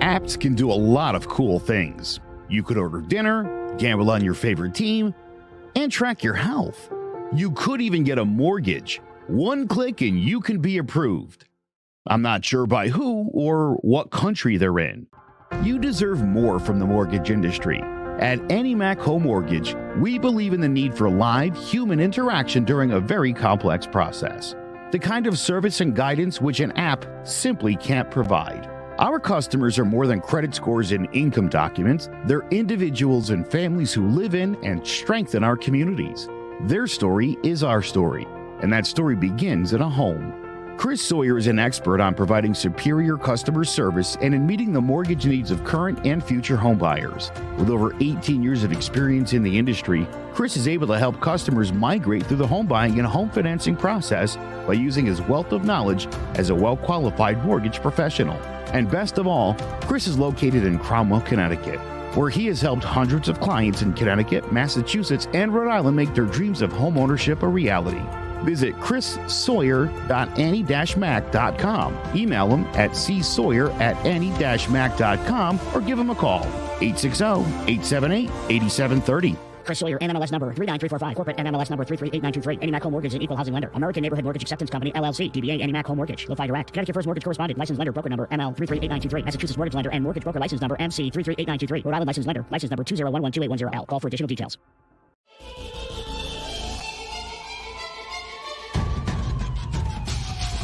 Apps can do a lot of cool things. You could order dinner, gamble on your favorite team, and track your health. You could even get a mortgage. One click and you can be approved. I'm not sure by who or what country they're in. You deserve more from the mortgage industry. At AnyMac Home Mortgage, we believe in the need for live human interaction during a very complex process. The kind of service and guidance which an app simply can't provide. Our customers are more than credit scores and income documents. They're individuals and families who live in and strengthen our communities. Their story is our story, and that story begins in a home. Chris Sawyer is an expert on providing superior customer service and in meeting the mortgage needs of current and future homebuyers. With over 18 years of experience in the industry, Chris is able to help customers migrate through the home buying and home financing process by using his wealth of knowledge as a well-qualified mortgage professional. And best of all, Chris is located in Cromwell, Connecticut, where he has helped hundreds of clients in Connecticut, Massachusetts, and Rhode Island make their dreams of homeownership a reality. Visit chrissawyer.any-mac.com. Email him at csawyer@any-mac.com or give him a call, 860-878-8730. Chris Sawyer, NMLS number 39345, corporate NMLS number 338923. AnyMac Home Mortgage is an equal housing lender. American Neighborhood Mortgage Acceptance Company, LLC. DBA AnyMac Home Mortgage. Low FIDO Direct. Connecticut First Mortgage Correspondent. License Lender. Broker number ML 338923. Massachusetts Mortgage Lender and Mortgage Broker License number MC 338923. Rhode Island License Lender. License number 2011210L. Call for additional details.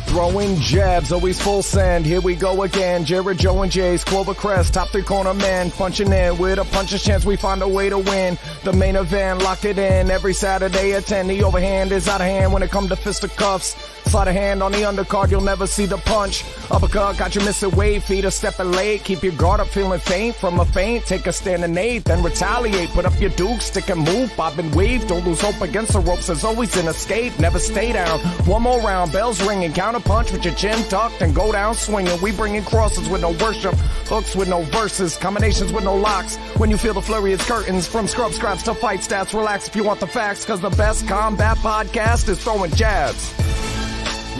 Throwing jabs, always full send. Here we go again. Jared, Joe, and Jay's Clover Crest, top three corner man, punching in with a puncher's chance. We find a way to win. The main event, lock it in every Saturday at 10. The overhand is out of hand when it comes to fisticuffs. Slide a hand on the undercard, you'll never see the punch. Uppercut got you missing weight, feet are stepping late. Keep your guard up, feeling faint from a feint. Take a standing eight, then retaliate. Put up your duke, stick and move, bob and weave. Don't lose hope against the ropes. There's always an escape. Never stay down. One more round, bells ringing, counter punch with your chin tucked and go down swinging. We bringing crosses with no worship, hooks with no verses, combinations with no locks. When you feel the flurry, it's curtains. From scrub scraps to fight stats, relax if you want the facts, cause the best combat podcast is Throwing Jabs.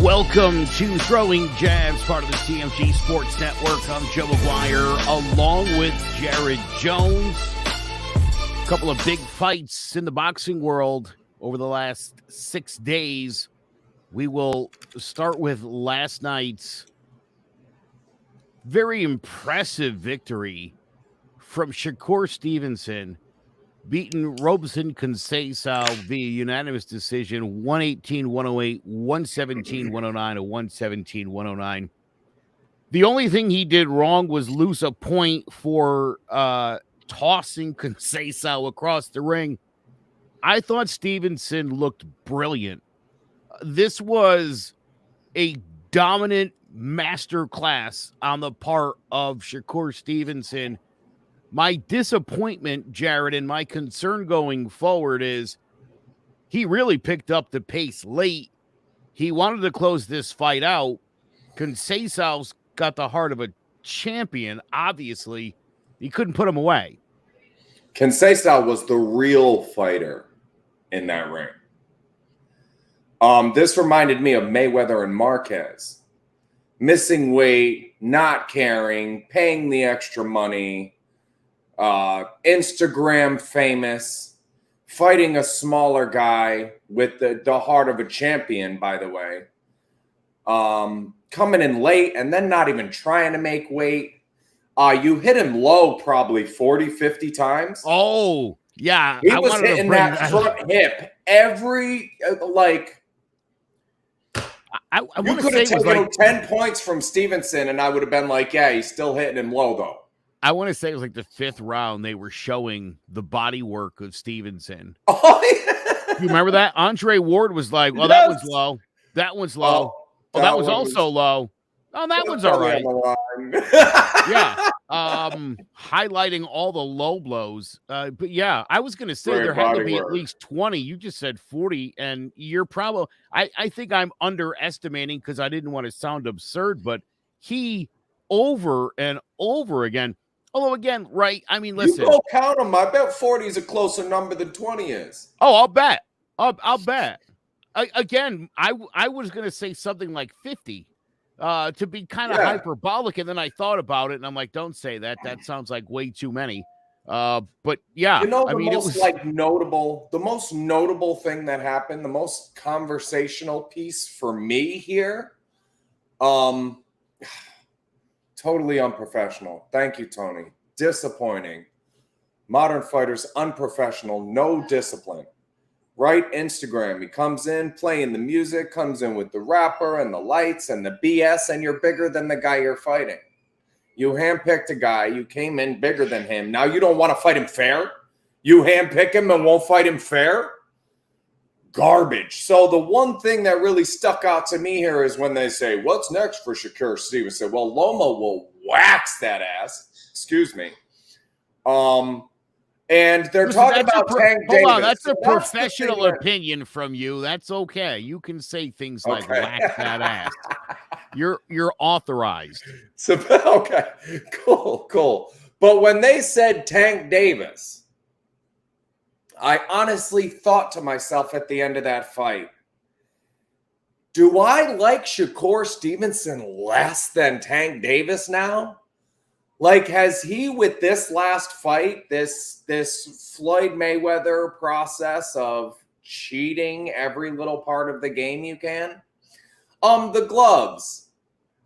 Welcome to Throwing Jabs, part of the TMG Sports Network. I'm Joe McGuire, along with Jared Jones. A couple of big fights in the boxing world over the last 6 days. We will start with last night's very impressive victory from Shakur Stevenson, beating Robson Conceicao via unanimous decision, 118-108, 117-109, and 117-109. The only thing he did wrong was lose a point for tossing Conceicao across the ring. I thought Stevenson looked brilliant. This was a dominant masterclass on the part of Shakur Stevenson. My disappointment, Jared, and my concern going forward is he really picked up the pace late. He wanted to close this fight out. Conceicao's got the heart of a champion, obviously. He couldn't put him away. Conceicao was the real fighter in that ring. This reminded me of Mayweather and Marquez. Missing weight, not caring, paying the extra money, Instagram famous, fighting a smaller guy with the heart of a champion, by the way. Coming in late and then not even trying to make weight. You hit him low probably 40, 50 times. Oh, yeah. He was hitting that front hip every, you could have taken 10 points from Stevenson, and I would have been like, yeah, he's still hitting him low, though. I want to say it was like the fifth round they were showing the body work of Stevenson. Oh, yeah. You remember that? Andre Ward was like, well, that one's low. That one's low. Oh, that was also low. Oh, that one's all right. Yeah. Highlighting all the low blows. But yeah, I was going to say there had to be at least 20. You just said 40, and you're probably, I think I'm underestimating because I didn't want to sound absurd, but he over and over again. Although again, right? I mean, listen. You go count them. I bet 40 is a closer number than 20 is. Oh, I'll bet. I'll bet. I was going to say something like 50. to be kind of hyperbolic. And then I thought about it, and I'm like, don't say that. That sounds like way too many. But yeah, you know, I mean, the most notable thing that happened, the most conversational piece for me here, totally unprofessional. Thank you, Tony. Disappointing. Modern fighters, unprofessional, no discipline. Right? Instagram. He comes in playing the music, comes in with the rapper and the lights and the BS, and you're bigger than the guy you're fighting. You handpicked a guy. You came in bigger than him. Now you don't want to fight him fair? You handpick him and won't fight him fair? Garbage. So the one thing that really stuck out to me here is when they say, what's next for Shakur Stevenson? Well, Loma will wax that ass. Excuse me. And they're talking about Tank Davis. Hold on, that's a professional opinion from you. That's okay. You can say things like "whack that ass." You're authorized. So, okay, cool. But when they said Tank Davis, I honestly thought to myself at the end of that fight, do I like Shakur Stevenson less than Tank Davis now? Like, has he, with this last fight, this Floyd Mayweather process of cheating every little part of the game you can? The gloves.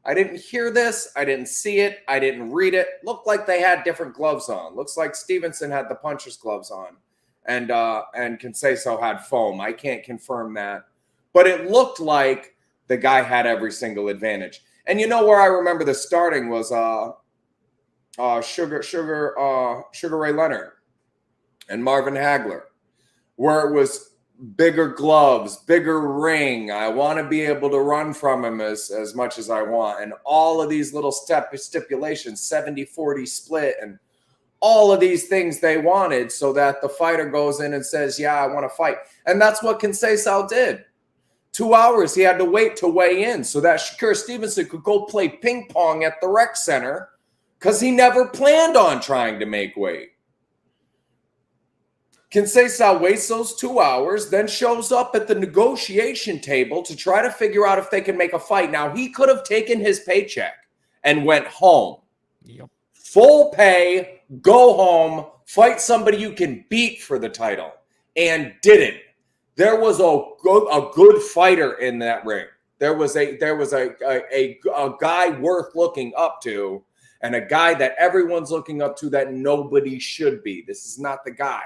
I didn't hear this. I didn't see it. I didn't read it. Looked like they had different gloves on. Looks like Stevenson had the puncher's gloves on, and Conceicao had foam. I can't confirm that, but it looked like the guy had every single advantage. And you know where I remember the starting was Sugar Ray Leonard and Marvin Hagler, where it was bigger gloves, bigger ring. I want to be able to run from him as much as I want. And all of these little stipulations, 70-40 split, and all of these things they wanted so that the fighter goes in and says, yeah, I want to fight. And that's what Conceicao did. 2 hours he had to wait to weigh in so that Shakur Stevenson could go play ping pong at the rec center, because he never planned on trying to make weight. Conceicao waits those 2 hours, then shows up at the negotiation table to try to figure out if they can make a fight. Now, he could have taken his paycheck and went home. Yep. Full pay, go home, fight somebody you can beat for the title, and didn't. There was a good fighter in that ring. There was a guy worth looking up to, and a guy that everyone's looking up to that nobody should be. This is not the guy.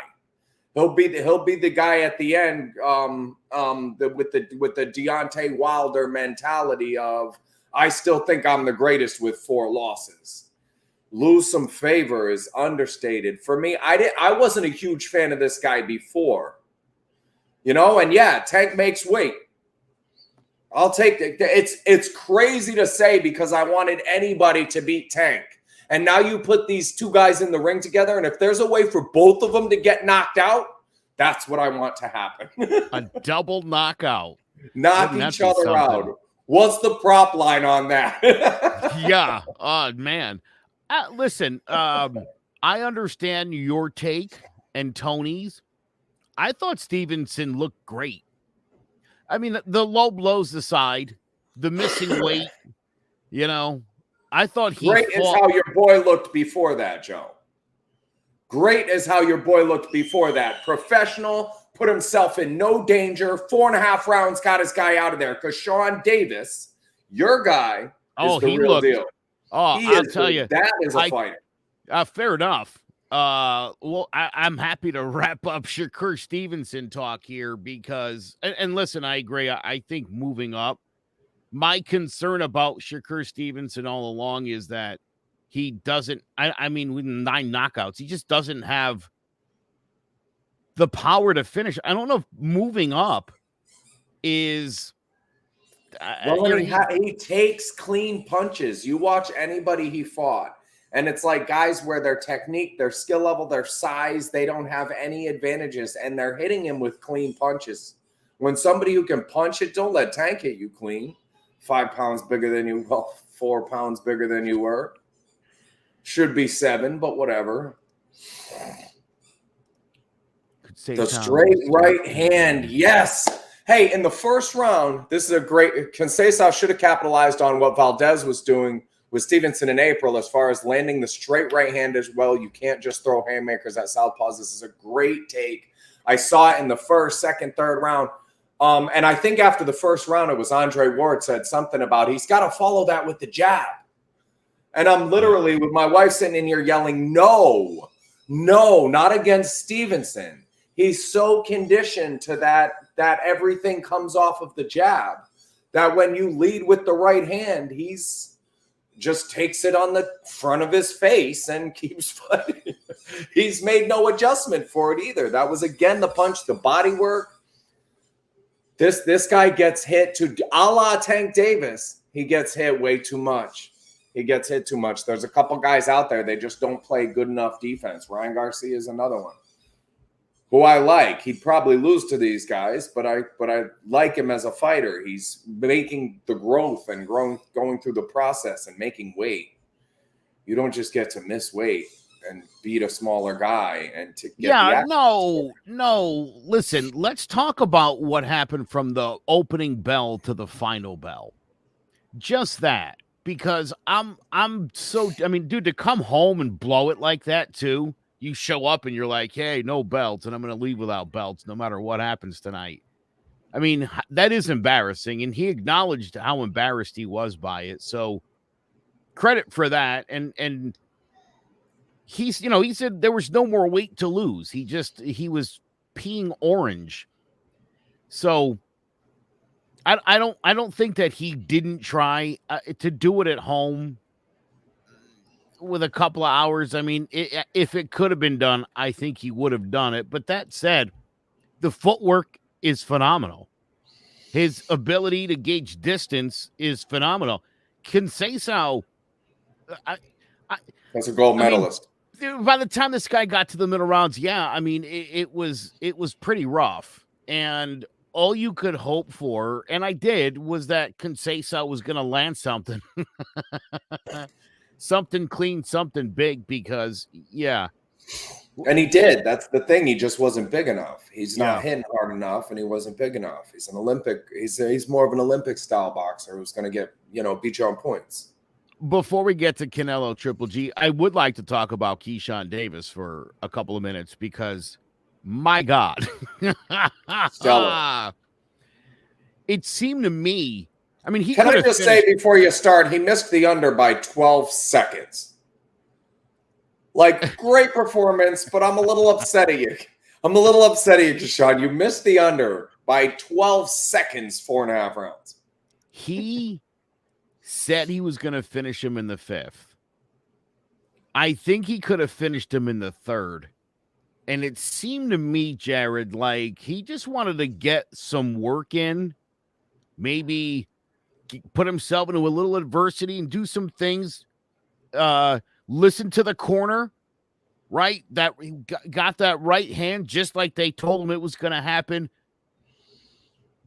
He'll be the guy at the end with the Deontay Wilder mentality of, I still think I'm the greatest with 4 losses. Lose some favor is understated. For me, I wasn't a huge fan of this guy before. You know, and yeah, Tank makes weight. I'll take it. It's crazy to say because I wanted anybody to beat Tank. And now you put these two guys in the ring together, and if there's a way for both of them to get knocked out, that's what I want to happen. A double knockout. Knock each other out. What's the prop line on that? Yeah. Oh, man. Listen, I understand your take and Tony's. I thought Stevenson looked great. I mean, the low blows aside, the missing weight, you know, I thought he Great is how your boy looked before that, Joe. Great is how your boy looked before that. Professional, put himself in no danger. 4.5 rounds got his guy out of there. Because Sean Davis, your guy, is the real deal. Oh, I'll tell you. That is a fighter. Fair enough. Well, I'm happy to wrap up Shakur Stevenson talk here because, and listen, I agree. I think moving up, my concern about Shakur Stevenson all along is that he doesn't, I mean, with 9 knockouts, he just doesn't have the power to finish. I don't know if moving up is. Well, he takes clean punches. You watch anybody he fought. And it's like guys where their technique, their skill level, their size, they don't have any advantages. And they're hitting him with clean punches. When somebody who can punch it, don't let Tank hit you clean. 5 pounds bigger than you, well, 4 pounds bigger than you were. Should be 7, but whatever. The straight right hand, yes. Hey, in the first round, this is a great. Conceicao should have capitalized on what Valdez was doing with Stevenson in April as far as landing the straight right hand as well. You can't just throw haymakers at southpaws. This is a great take. I saw it in the first, second, third round. And I think after the first round, it was Andre Ward said something about he's got to follow that with the jab. And I'm literally with my wife sitting in here yelling, no, not against Stevenson. He's so conditioned to that everything comes off of the jab that when you lead with the right hand, he's just takes it on the front of his face and keeps fighting. He's made no adjustment for it either. That was, again, the punch, the body work. This guy gets hit to a la Tank Davis. He gets hit way too much. There's a couple guys out there, they just don't play good enough defense. Ryan Garcia is another one who I like. He'd probably lose to these guys, but I like him as a fighter. He's making the growth and going through the process and making weight. You don't just get to miss weight and beat a smaller guy and to get no. Listen, let's talk about what happened from the opening bell to the final bell. Just that, because dude, to come home and blow it like that too. You show up and you're like, hey, no belts, and I'm going to leave without belts no matter what happens tonight. I mean, that is embarrassing, and he acknowledged how embarrassed he was by it. So credit for that. And he's, he said there was no more weight to lose. He was peeing orange. So I don't think that he didn't try to do it at home with a couple of hours. I mean, if it could have been done, I think he would have done it. But that said, the footwork is phenomenal. His ability to gauge distance is phenomenal. Conceicao, that's a gold medalist. By the time this guy got to the middle rounds, it was pretty rough. And all you could hope for, and I did, was that Conceicao was going to land something. Something clean, something big, because and he did. That's the thing. He just wasn't big enough. He's not hitting hard enough, and he wasn't big enough. He's an Olympic. He's more of an Olympic style boxer who's going to get beat you on points. Before we get to Canelo Triple G, I would like to talk about Keyshawn Davis for a couple of minutes, because my God, it seemed to me. I mean, Can I just say before you start, he missed the under by 12 seconds. Like, great performance, but I'm a little upset at you. Keyshawn. You missed the under by 12 seconds, 4.5 rounds. He said he was going to finish him in the 5th. I think he could have finished him in the 3rd. And it seemed to me, Jared, like he just wanted to get some work in, maybe put himself into a little adversity and do some things. Listen to the corner, right? That got that right hand just like they told him it was going to happen.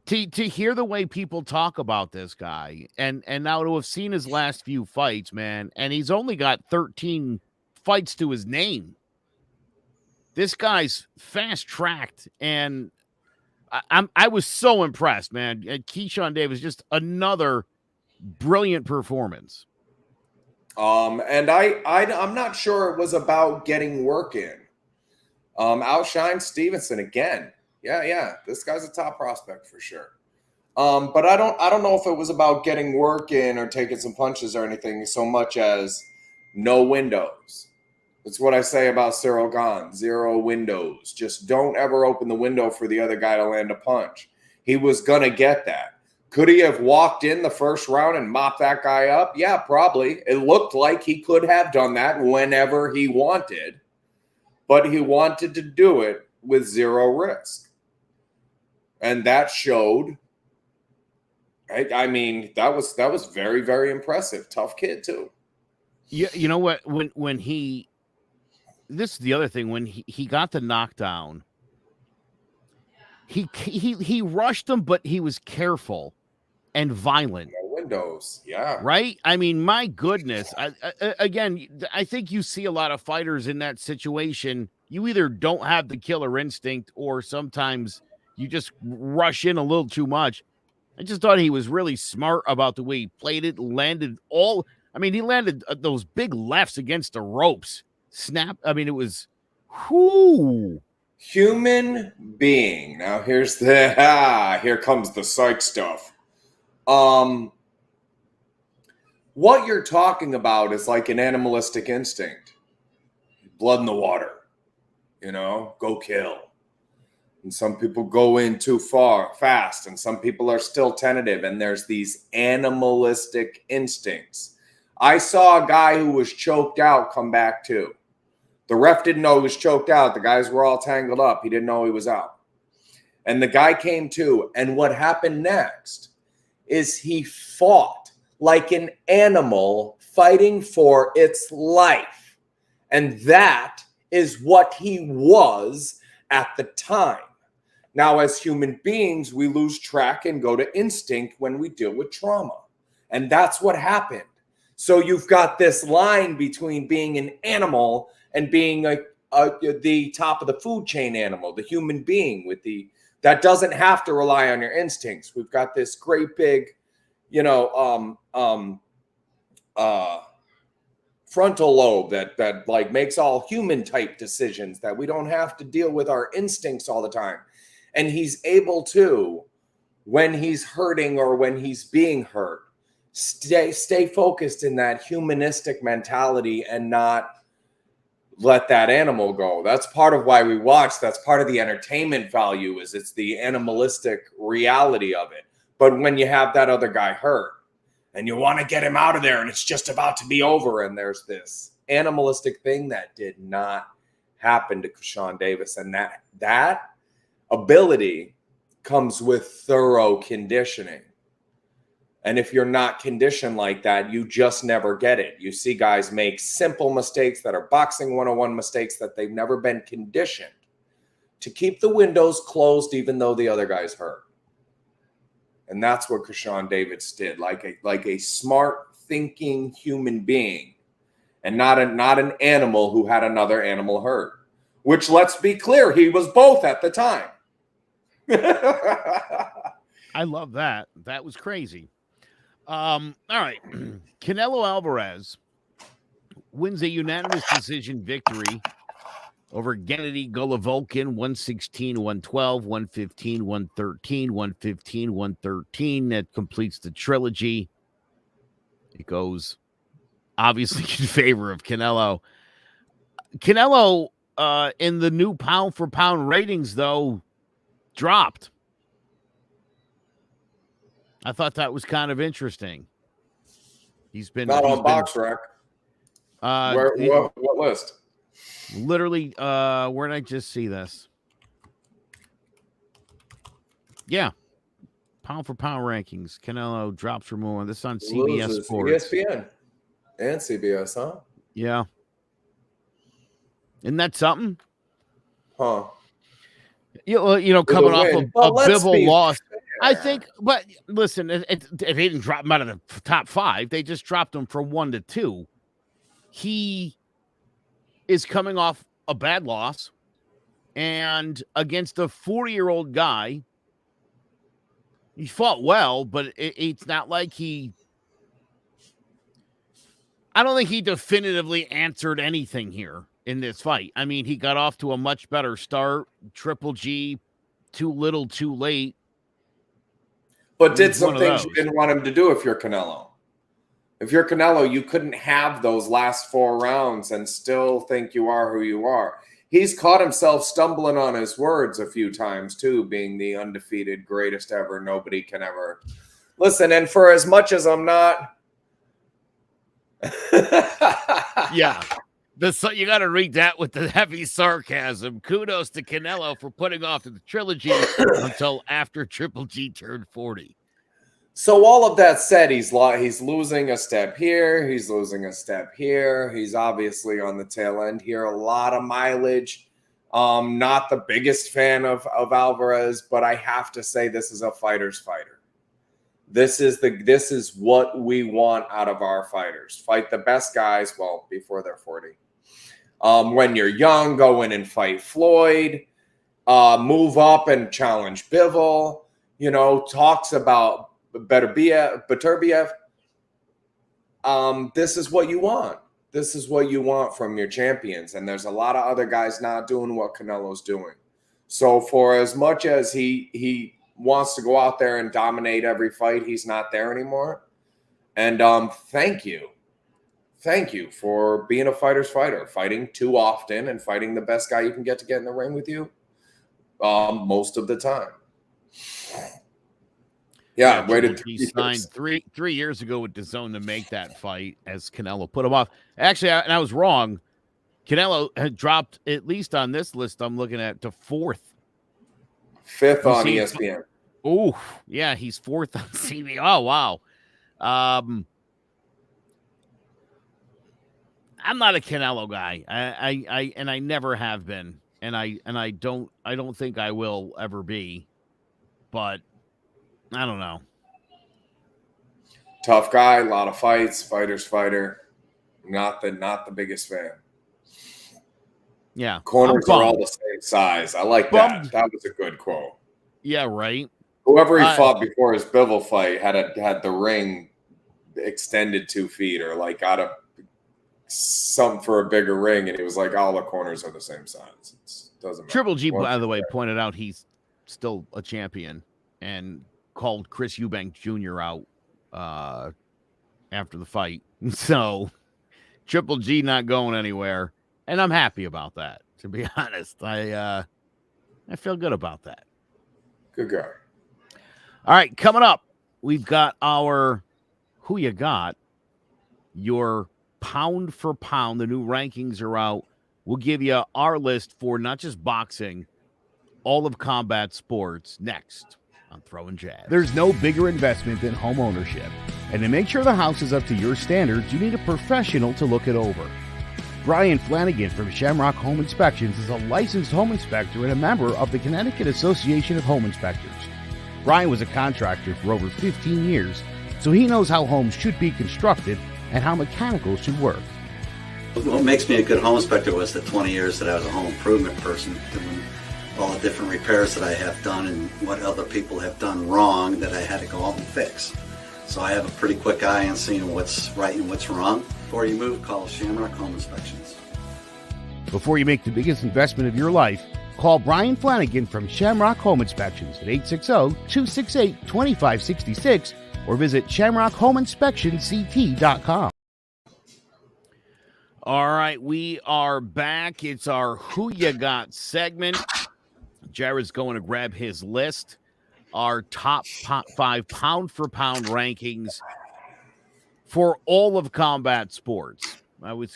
To hear the way people talk about this guy, and now to have seen his last few fights, man, and he's only got 13 fights to his name. This guy's fast-tracked, and I was so impressed, man. Keyshawn Davis, just another brilliant performance. And I'm not sure it was about getting work in. Outshine Stevenson again. Yeah. This guy's a top prospect for sure. But I don't know if it was about getting work in or taking some punches or anything so much as no windows. That's what I say about Cyril Gane. 0 windows. Just don't ever open the window for the other guy to land a punch. He was going to get that. Could he have walked in the first round and mopped that guy up? Yeah, probably. It looked like he could have done that whenever he wanted. But he wanted to do it with 0 risk. And that showed. I mean, that was very, very impressive. Tough kid, too. Yeah, you know what? When he... This is the other thing. When he got the knockdown, he rushed him, but he was careful and violent. No windows, yeah. Right? I mean, my goodness. Again, I think you see a lot of fighters in that situation. You either don't have the killer instinct or sometimes you just rush in a little too much. I just thought he was really smart about the way he played it, landed he landed those big lefts against the ropes. Snap. I mean, it was, whoo. Human being. Now here comes the psych stuff. What you're talking about is like an animalistic instinct. Blood in the water. Go kill. And some people go in too fast, and some people are still tentative, and there's these animalistic instincts. I saw a guy who was choked out come back too. The ref didn't know he was choked out. The guys were all tangled up. He didn't know he was out. And the guy came to, and what happened next is he fought like an animal fighting for its life. And that is what he was at the time. Now, as human beings, we lose track and go to instinct when we deal with trauma. And that's what happened. So you've got this line between being an animal and being the top of the food chain animal, the human being that doesn't have to rely on your instincts. We've got this great big, frontal lobe that like makes all human type decisions, that we don't have to deal with our instincts all the time. And he's able to, when he's hurting or when he's being hurt, stay focused in that humanistic mentality and not let that animal go. That's part of why we watch. That's part of the entertainment value, is it's the animalistic reality of it. But when you have that other guy hurt and you want to get him out of there and it's just about to be over, and there's this animalistic thing that did not happen to Sean Davis. And that ability comes with thorough conditioning. And if you're not conditioned like that, you just never get it. You see guys make simple mistakes that are boxing 101 mistakes that they've never been conditioned to keep the windows closed even though the other guy's hurt. And that's what Sean Davis did, like a smart thinking human being, and not an animal who had another animal hurt, which, let's be clear, he was both at the time. I love that. That was crazy. All right. Canelo Alvarez wins a unanimous decision victory over Gennady Golovokin, 116-112, 115-113, 115-113. That completes the trilogy. It goes obviously in favor of Canelo. Canelo, in the new pound-for-pound ratings, though, dropped. I thought that was kind of interesting. He's been not on BoxRec. What list? Literally, where did I just see this? Yeah, pound for pound rankings. Canelo drops for more. This is on CBS Sports, ESPN, and CBS, huh? Yeah. Isn't that something? Huh? Coming off a Bivol loss. I think, but listen, they didn't drop him out of the top 5. They just dropped him from 1 to 2. He is coming off a bad loss, and against a 40-year-old guy, he fought well, but it's not like I don't think he definitively answered anything here in this fight. I mean, he got off to a much better start. Triple G, too little, too late. But did some things you didn't want him to do if you're Canelo. If you're Canelo, you couldn't have those last 4 rounds and still think you are who you are. He's caught himself stumbling on his words a few times, too, being the undefeated greatest ever. Nobody can ever. Listen, and for as much as I'm not. Yeah. You got to read that with the heavy sarcasm. Kudos to Canelo for putting off the trilogy until after Triple G turned 40. So all of that said, he's losing a step here. He's losing a step here. He's obviously on the tail end here. A lot of mileage. Not the biggest fan of Alvarez, but I have to say this is a fighter's fighter. This is what we want out of our fighters. Fight the best guys, well, before they're 40. When you're young, go in and fight Floyd. move up and challenge Bivol, talks about Beterbiev. This is what you want. This is what you want from your champions. And there's a lot of other guys not doing what Canelo's doing. So for as much as he wants to go out there and dominate every fight, he's not there anymore. And thank you. Thank you for being a fighter's fighter, fighting too often and fighting the best guy you can get in the ring with you most of the time. Yeah, waited. He signed 3 years ago with DAZN to make that fight as Canelo put him off. Actually, I was wrong. Canelo had dropped, at least on this list I'm looking at, to 4th. 5th on ESPN. Oh, yeah, he's 4th on CB. Oh, wow. I'm not a Canelo guy. I never have been, and I don't think I will ever be. But I don't know. Tough guy, a lot of fights, fighter's fighter. Not the biggest fan. Yeah. Corners are all the same size. I like that. That was a good quote. Yeah, right. Whoever he fought before his Bivol fight had the ring extended 2 feet or like got something for a bigger ring, and he was like, all the corners are the same size. It doesn't matter. Triple G, by the way, pointed out he's still a champion and called Chris Eubank Jr. out after the fight. So Triple G not going anywhere, and I'm happy about that, to be honest. I feel good about that. Good guy. All right, coming up, we've got our Who You Got, your pound for pound. The new rankings are out. We'll give you our list for not just boxing, all of combat sports next on Throwing Jabs. There's no bigger investment than home ownership. And to make sure the house is up to your standards, you need a professional to look it over. Brian Flanagan from Shamrock Home Inspections is a licensed home inspector and a member of the Connecticut Association of Home Inspectors. Brian was a contractor for over 15 years, so he knows how homes should be constructed and how mechanicals should work. What makes me a good home inspector was the 20 years that I was a home improvement person, doing all the different repairs that I have done and what other people have done wrong that I had to go out and fix. So I have a pretty quick eye on seeing what's right and what's wrong. Before you move, call Shamrock Home Inspections. Before you make the biggest investment of your life, call Brian Flanagan from Shamrock Home Inspections at 860-268-2566 or visit shamrockhomeinspectionct.com. All right, we are back. It's our Who You Got segment. Jared's going to grab his list. Our top 5 pound for pound rankings for all of combat sports.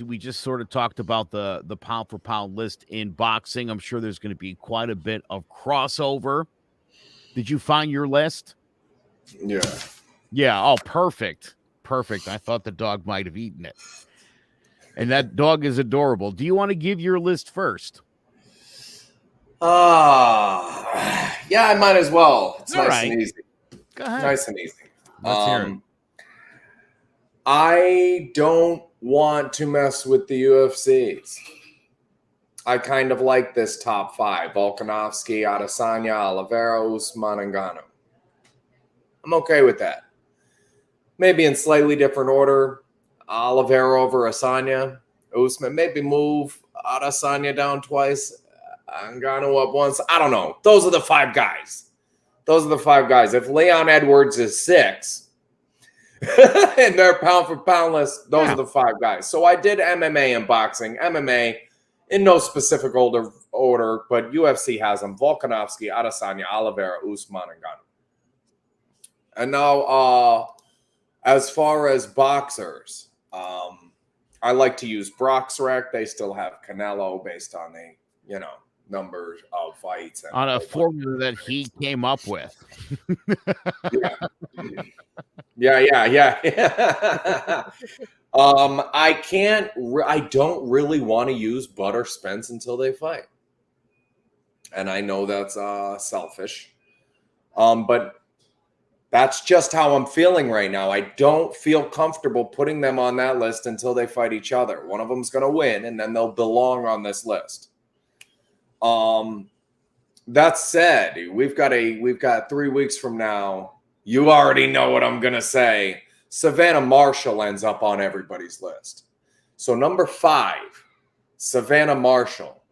We just sort of talked about the pound for pound list in boxing. I'm sure there's going to be quite a bit of crossover. Did you find your list? Yeah. Yeah. Oh, perfect. Perfect. I thought the dog might have eaten it. And that dog is adorable. Do you want to give your list first? Yeah, I might as well. It's All nice right. and easy. Go ahead. Nice and easy. Let's hear it. I don't want to mess with the UFCs. I kind of like this top 5. Volkanovski, Adesanya, Oliveira, Usman, and Ngannou. I'm okay with that. Maybe in slightly different order. Oliveira over Adesanya. Usman, maybe move Adesanya down twice. Ngannou up once. I don't know. Those are the 5 guys. If Leon Edwards is 6 and they're pound for pound list, those are the 5 guys. So I did MMA and boxing. MMA in no specific order, but UFC has them. Volkanovski, Adesanya, Oliveira, Usman, and Ngannou. And now, as far as boxers, I like to use Broxrec. They still have Canelo based on the, number of fights. And on a formula that he came up with. Yeah. I don't really want to use Butter Spence until they fight. And I know that's selfish. But that's just how I'm feeling right now. I don't feel comfortable putting them on that list until they fight each other. One of them's going to win, and then they'll belong on this list. That said, we've got 3 weeks from now. You already know what I'm gonna say. Savannah Marshall ends up on everybody's list. So number 5, Savannah Marshall.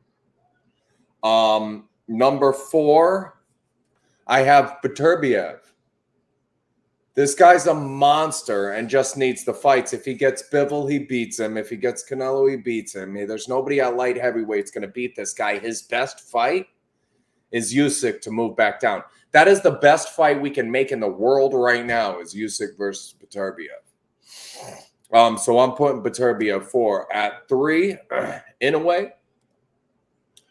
Number 4, I have Beterbiev. This guy's a monster and just needs the fights. If he gets Bivol, he beats him. If he gets Canelo, he beats him. There's nobody at light heavyweight's going to beat this guy. His best fight is Usyk to move back down. That is the best fight we can make in the world right now is Usyk versus Beterbiev. So I'm putting Beterbiev 4 at 3. In a way,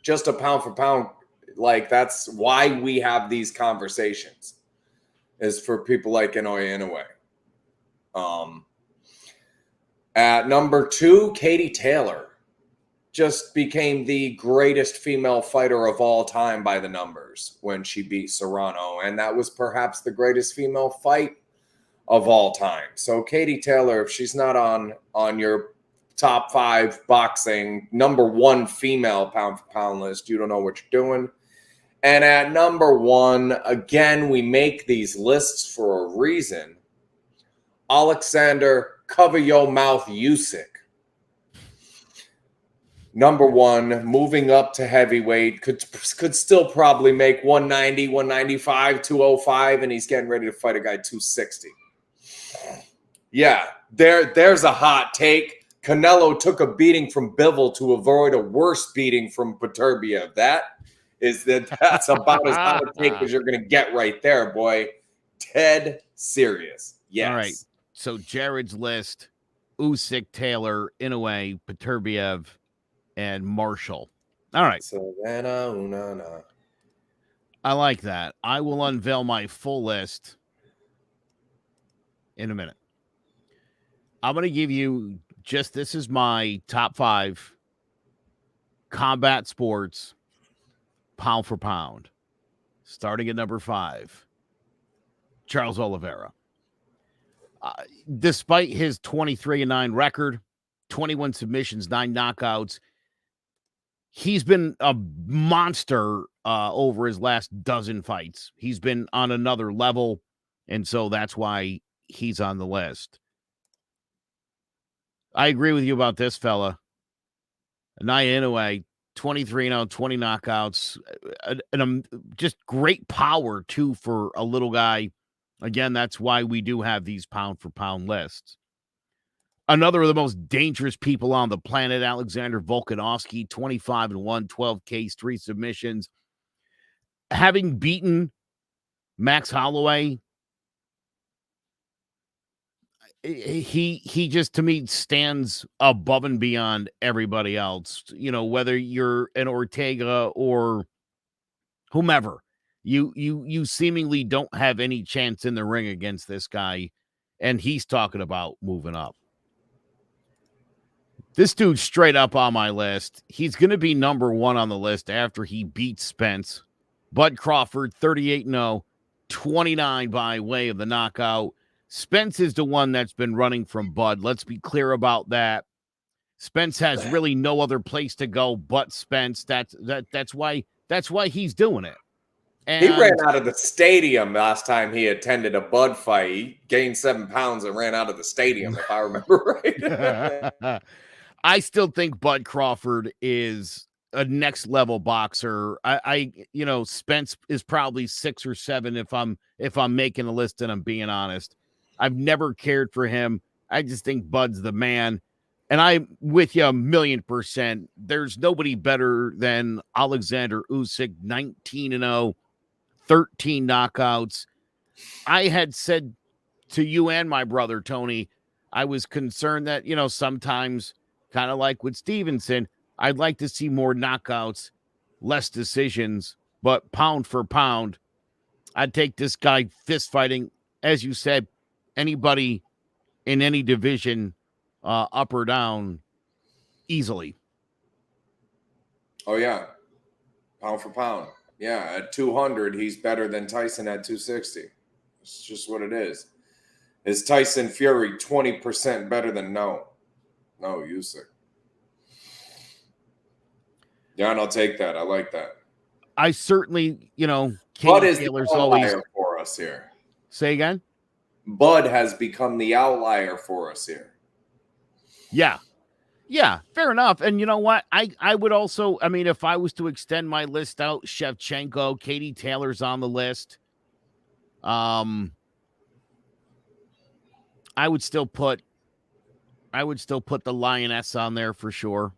just a pound for pound. Like, that's why we have these conversations. Is for people like Inoue. At number 2, Katie Taylor just became the greatest female fighter of all time by the numbers when she beat Serrano. And that was perhaps the greatest female fight of all time. So Katie Taylor, if she's not on your top 5 boxing, number 1 female pound for pound list, you don't know what you're doing. And at number 1, again, we make these lists for a reason. Alexander Cover Your Mouth Usyk. Number 1, moving up to heavyweight, could still probably make 190, 195, 205, and he's getting ready to fight a guy 260. Yeah, there's a hot take. Canelo took a beating from Bivol to avoid a worse beating from Beterbiev. That's about as hot a take as you're going to get right there, boy. Dead serious. Yes. All right. So Jared's list, Usyk, Taylor, Inoue, Beterbiev, and Marshall. All right. Savannah Unana. I like that. I will unveil my full list in a minute. I'm going to give you this is my top 5 combat sports pound for pound. Starting at number 5, Charles Oliveira. Despite his 23-9 record, 21 submissions, 9 knockouts, he's been a monster over his last dozen fights. He's been on another level, and so that's why he's on the list. I agree with you about this fella. Naoya Inoue, 23-0, 20 knockouts, and just great power, too, for a little guy. Again, that's why we do have these pound-for-pound lists. Another of the most dangerous people on the planet, Alexander Volkanovski, 25-1, 12 Ks, 3 submissions. Having beaten Max Holloway, he just, to me, stands above and beyond everybody else. You know, whether you're an Ortega or whomever, you seemingly don't have any chance in the ring against this guy, and he's talking about moving up. This dude's straight up on my list. He's going to be number 1 on the list after he beats Spence. Bud Crawford, 38-0, 29 by way of the knockout. Spence is the one that's been running from Bud. Let's be clear about that. Spence has really no other place to go but Spence. That's why he's doing it. And he ran out of the stadium last time he attended a Bud fight. He gained 7 pounds and ran out of the stadium, if I remember right. I still think Bud Crawford is a next level boxer. I Spence is probably 6 or 7 if I'm making a list and I'm being honest. I've never cared for him. I just think Bud's the man. And I'm with you 1,000,000%. There's nobody better than Alexander Usyk, 19-0, 13 knockouts. I had said to you and my brother, Tony, I was concerned that, sometimes, kind of like with Stevenson, I'd like to see more knockouts, less decisions, but pound for pound, I'd take this guy fist fighting, as you said, anybody in any division, up or down, easily. Oh, yeah. Pound for pound. Yeah, at 200, he's better than Tyson at 260. It's just what it is. Is Tyson Fury 20% better than no, Usyk? Yeah, and I'll take that. I like that. I certainly, Bud Katie is the Taylor's outlier always. for us here. Say again? Bud has become the outlier for us here. Yeah. Yeah, fair enough. And you know what? I would also, I mean, if I was to extend my list out, Shevchenko, Katie Taylor's on the list. I would still put the Lioness on there for sure.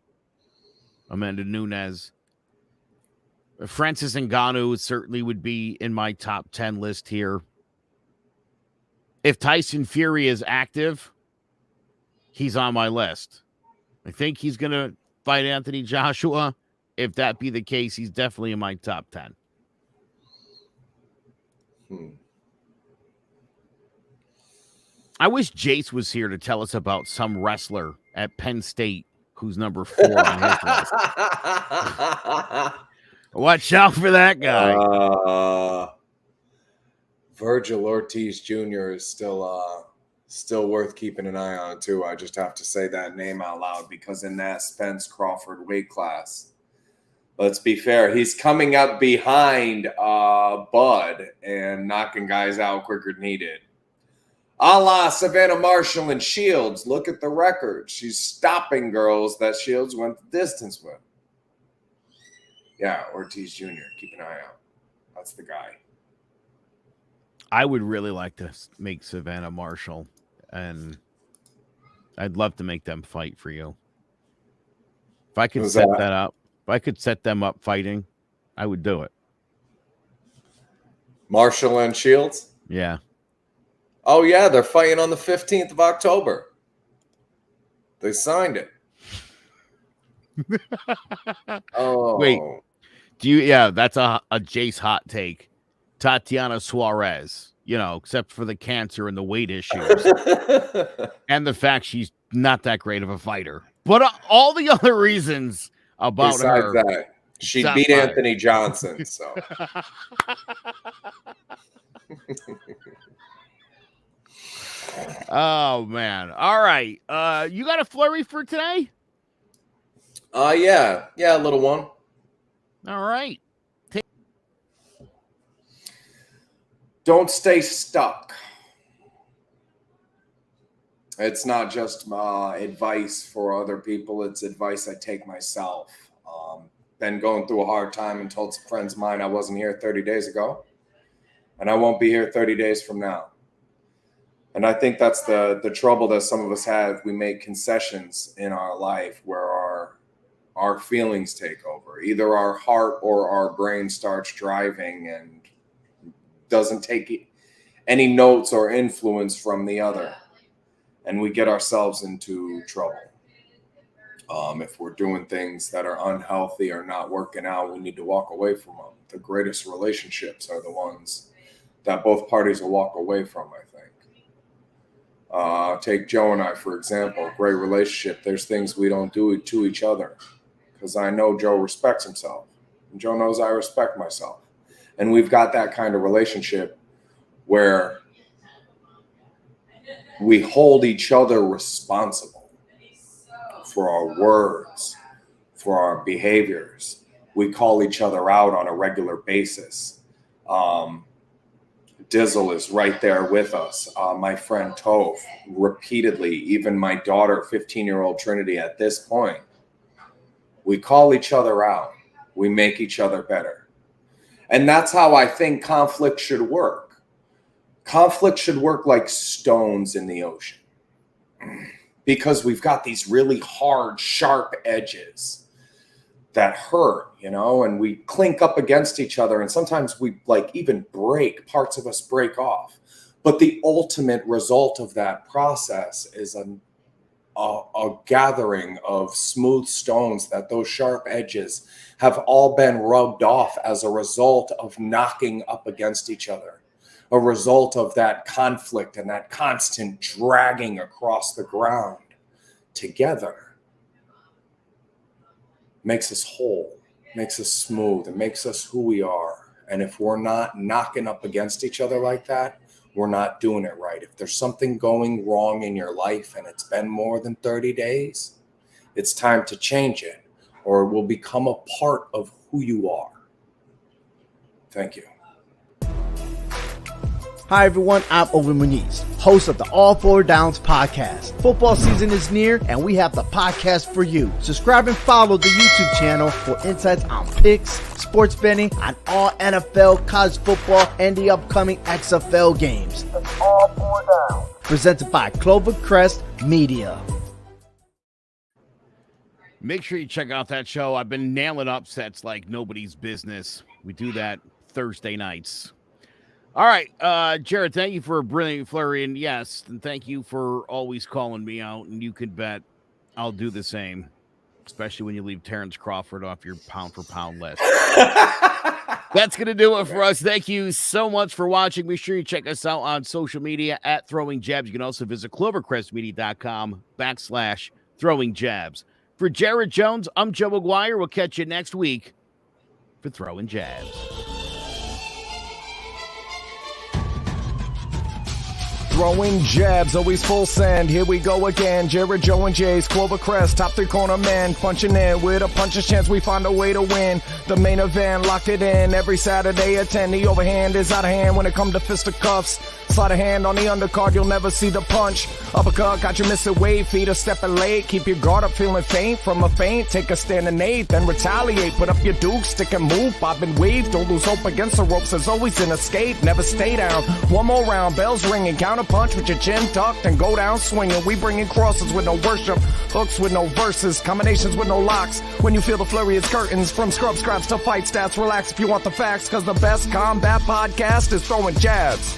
Amanda Nunes. Francis Ngannou certainly would be in my top 10 list here. If Tyson Fury is active, he's on my list. I think he's going to fight Anthony Joshua. If that be the case, he's definitely in my top 10. I wish Jace was here to tell us about some wrestler at Penn State who's number 4 on his list. Watch out for that guy. Virgil Ortiz Jr. is still worth keeping an eye on too. I just have to say that name out loud because in that Spence Crawford weight class, let's be fair, he's coming up behind Bud and knocking guys out quicker than he did. A la Savannah Marshall and Shields. Look at the record. She's stopping girls that Shields went the distance with. Yeah, Ortiz Jr. Keep an eye out. That's the guy. I would really like to make Savannah Marshall, and I'd love to make them fight for you. If I could set that up, if I could set them up fighting, I would do it. Marshall and Shields? Yeah. Oh, yeah, they're fighting on the 15th of October. They signed it. Oh. Wait. Yeah, that's a Jace hot take. Tatiana Suarez, except for the cancer and the weight issues. And the fact she's not that great of a fighter. But all the other reasons about besides her. That, she beat Anthony Johnson, so. Oh, man. All right. You got a flurry for today? Yeah, a little one. All right. Don't stay stuck. It's not just advice for other people. It's advice I take myself. Been going through a hard time and told some friends of mine I wasn't here 30 days ago. And I won't be here 30 days from now. And I think that's the trouble that some of us have. We make concessions in our life where our feelings take over. Either our heart or our brain starts driving and doesn't take any notes or influence from the other. And we get ourselves into trouble. If we're doing things that are unhealthy or not working out, we need to walk away from them. The greatest relationships are the ones that both parties will walk away from, I think. Take Joe and I, for example, great relationship. There's things we don't do to each other because I know Joe respects himself. And Joe knows I respect myself. And we've got that kind of relationship where we hold each other responsible for our words, for our behaviors. We call each other out on a regular basis. Dizzle is right there with us. My friend Tove, repeatedly, even my daughter, 15-year-old Trinity at this point. We call each other out. We make each other better. And that's how I think conflict should work. Conflict should work like stones in the ocean. Because we've got these really hard, sharp edges that hurt, and we clink up against each other. And sometimes we even break, parts of us break off. But the ultimate result of that process is a gathering of smooth stones that those sharp edges have all been rubbed off as a result of knocking up against each other. A result of that conflict and that constant dragging across the ground together makes us whole, makes us smooth, and makes us who we are. And if we're not knocking up against each other like that, we're not doing it right. If there's something going wrong in your life and it's been more than 30 days, it's time to change it, or it will become a part of who you are. Thank you. Hi everyone, I'm Owen Muniz, host of the All Four Downs podcast. Football season is near and we have the podcast for you. Subscribe and follow the YouTube channel for insights on picks, sports betting, on all NFL, college football, and the upcoming XFL games. It's All Four Downs. Presented by Clovercrest Media. Make sure you check out that show. I've been nailing upsets like nobody's business. We do that Thursday nights. All right, Jared, thank you for a brilliant flurry, and yes, and thank you for always calling me out, and you can bet I'll do the same, especially when you leave Terrence Crawford off your pound-for-pound list. That's going to do it for us. Thank you so much for watching. Be sure you check us out on social media at Throwing Jabs. You can also visit clovercrestmedia.com/Throwing Jabs. For Jared Jones, I'm Joe McGuire. We'll catch you next week for Throwing Jabs. Throwing jabs, always full send. Here we go again. Jared, Joe, and Jay's Clovercrest, top three corner man. Punching in with a puncher's chance. We find a way to win. The main event, lock it in. Every Saturday at 10. The overhand is out of hand when it comes to fisticuffs. Slide a hand on the undercard, you'll never see the punch. Uppercut, got you missing weight. Feet are stepping late. Keep your guard up, feeling faint. From a feint, take a stand and eight. Then retaliate. Put up your duke, stick and move. Bob and weave. Don't lose hope against the ropes. There's always an escape. Never stay down. One more round. Bells ringing. Counter punch with your chin tucked and go down swinging. We bringing crosses with no worship, hooks with no verses, combinations with no locks. When you feel the flurry, it's curtains. From scrub scraps to fight stats, relax if you want the facts, because the best combat podcast is Throwing Jabs.